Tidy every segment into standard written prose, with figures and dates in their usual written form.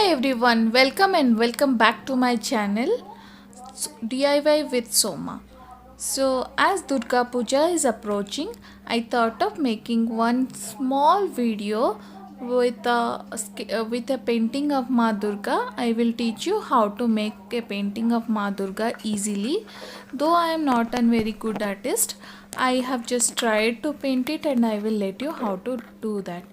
everyone, welcome back to my channel DIY with Soma. So, as Durga Puja is approaching, I thought of making one small video with a painting of Ma Durga. I will teach you how to make a painting of Ma Durga easily. Though I am not a very good artist, I have just tried to paint it and I will let you how to do that.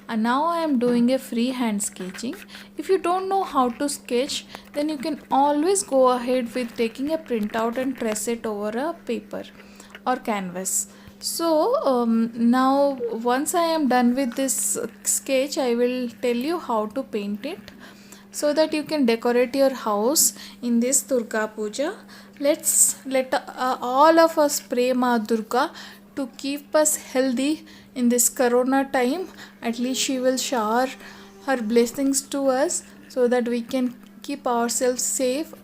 And now I am doing a freehand sketching. If you don't know how to sketch, then you can always go ahead with taking a printout and trace it over a paper or canvas. So now once I am done with this sketch, I will tell you how to paint it so that you can decorate your house in this Durga Puja. Let all of us pray Ma Durga to keep us healthy in this corona time. At least she will shower her blessings to us so that we can keep ourselves safe.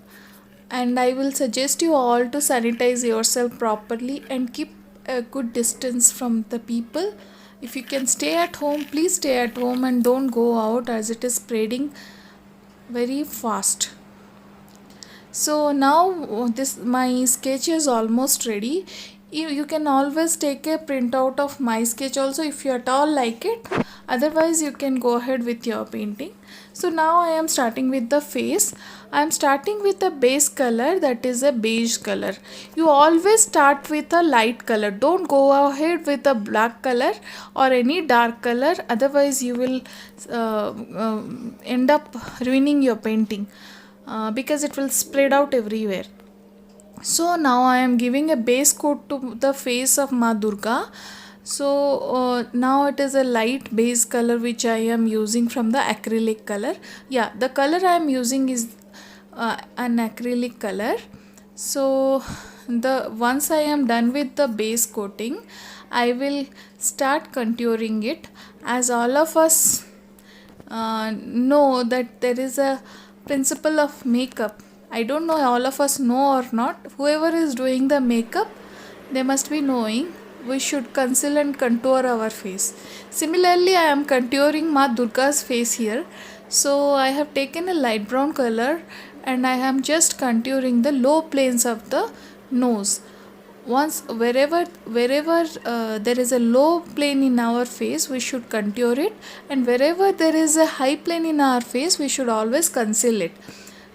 And I will suggest you all to sanitize yourself properly and keep a good distance from the people. If you can stay at home, please stay at home and don't go out as it is spreading very fast. So now this my sketch is almost ready. You can always take a printout of my sketch also if you at all like it. Otherwise you can go ahead with your painting. So now I am starting with the face. I am starting with a base color, that is a beige color. You always start with a light color. Don't go ahead with a black color or any dark color. Otherwise you will end up ruining your painting. Because it will spread out everywhere. So now I am giving a base coat to the face of Ma Durga. So now it is a light base color which I am using from the acrylic color. Yeah, the color I am using is an acrylic color. So once I am done with the base coating, I will start contouring it. As all of us know that there is a principle of makeup. I don't know all of us know or not. Whoever is doing the makeup, they must be knowing we should conceal and contour our face. Similarly, I am contouring Ma Durga's face here. So I have taken a light brown color and I am just contouring the low planes of the nose. Once wherever there is a low plane in our face, we should contour it, and wherever there is a high plane in our face, we should always conceal it.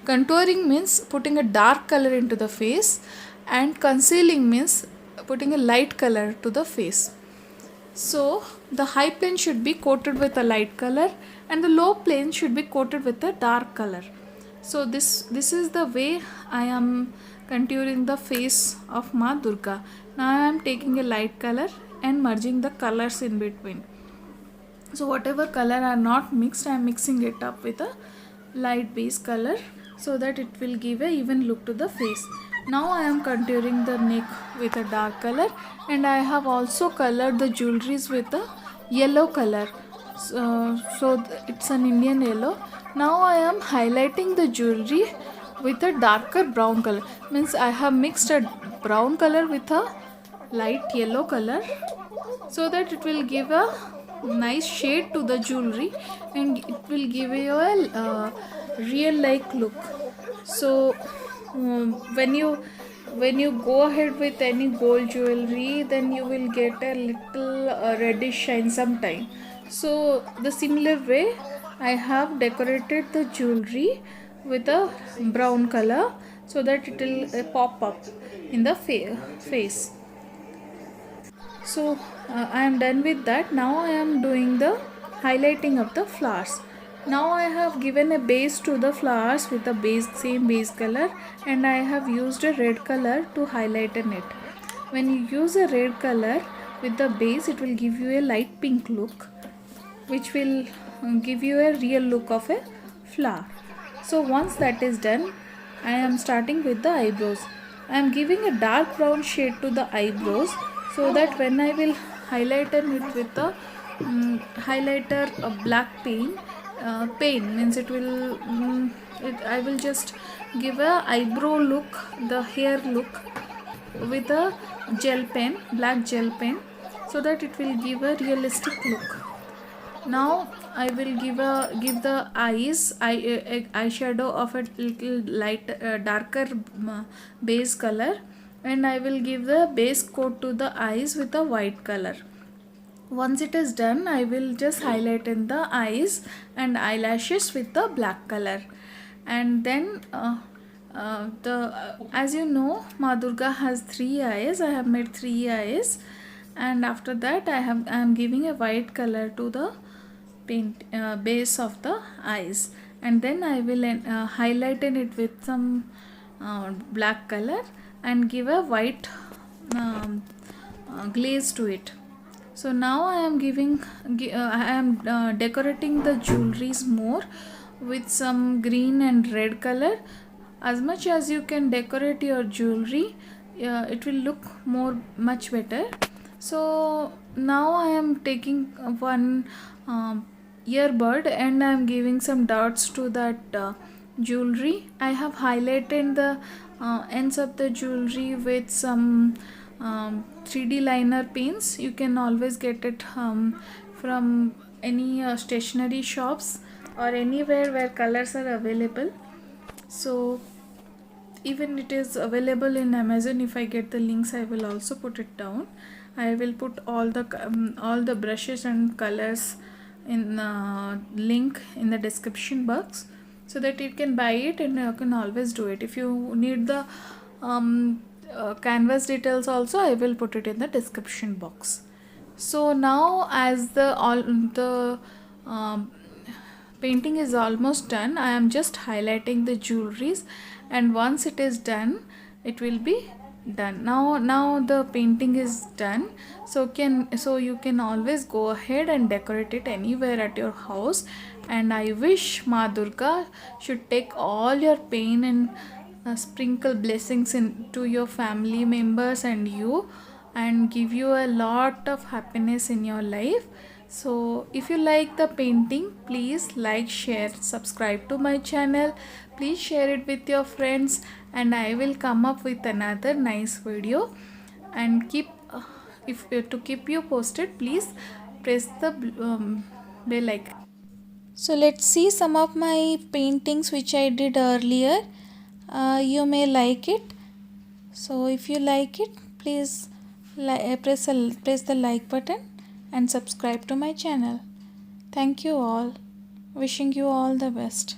Contouring means putting a dark color into the face, and concealing means putting a light color to the face. So the high plane should be coated with a light color and the low plane should be coated with a dark color. So this is the way I am contouring the face of Ma Durga. Now I am taking a light color and merging the colors in between. So whatever color are not mixed, I am mixing it up with a light base color so that it will give a even look to the face. Now I am contouring the neck with a dark color and I have also colored the jewelries with a yellow color. So it's an Indian yellow. Now I am highlighting the jewelry with a darker brown color. Means I have mixed a brown color with a light yellow color so that it will give a nice shade to the jewelry and it will give you a real like look. So when you go ahead with any gold jewelry, then you will get a little reddish shine sometime. So the similar way I have decorated the jewelry with a brown color so that it will pop up in the face. So I am done with that. Now I am doing the highlighting of the flowers. Now I have given a base to the flowers with the same base color, and I have used a red color to highlight in it. When you use a red color with the base, it will give you a light pink look, which will give you a real look of a flower. So once that is done, I am starting with the eyebrows. I am giving a dark brown shade to the eyebrows so that when I will highlight it with the highlighter black paint means it will I will just give a eyebrow look, the hair look with a black gel pen so that it will give a realistic look. Now I will give the eyeshadow of a little light darker base color, and I will give the base coat to the eyes with a white color. Once it is done, I will just highlight in the eyes and eyelashes with the black color. And then as you know, Ma Durga has 3 eyes. I have made 3 eyes, and after that I am giving a white color to the paint base of the eyes, and then I will highlight in it with some black color and give a white glaze to it. So now I am decorating the jewelries more with some green and red color. As much as you can decorate your jewelry, it will look much better. So now I am taking one earbud and I am giving some dots to that jewelry. I have highlighted the ends of the jewelry with some 3D liner paints. You can always get it from any stationery shops or anywhere where colors are available. So even it is available in Amazon. If I get the links, I will also put it down. I will put all the brushes and colors in link in the description box, so that you can buy it and you can always do it. If you need the canvas details also, I will put it in the description box. So now as the painting is almost done, I am just highlighting the jewelries, and once it is done, it will be done. Now the painting is done, so you can always go ahead and decorate it anywhere at your house. And I wish Ma Durga should take all your pain and sprinkle blessings into your family members and you, and give you a lot of happiness in your life. So if you like the painting, please like, share, subscribe to my channel. Please share it with your friends, and I will come up with another nice video and to keep you posted. Please press the bell icon. So let's see some of my paintings which I did earlier. You may like it. So if you like it, please press the like button and subscribe to my channel. Thank you all. Wishing you all the best.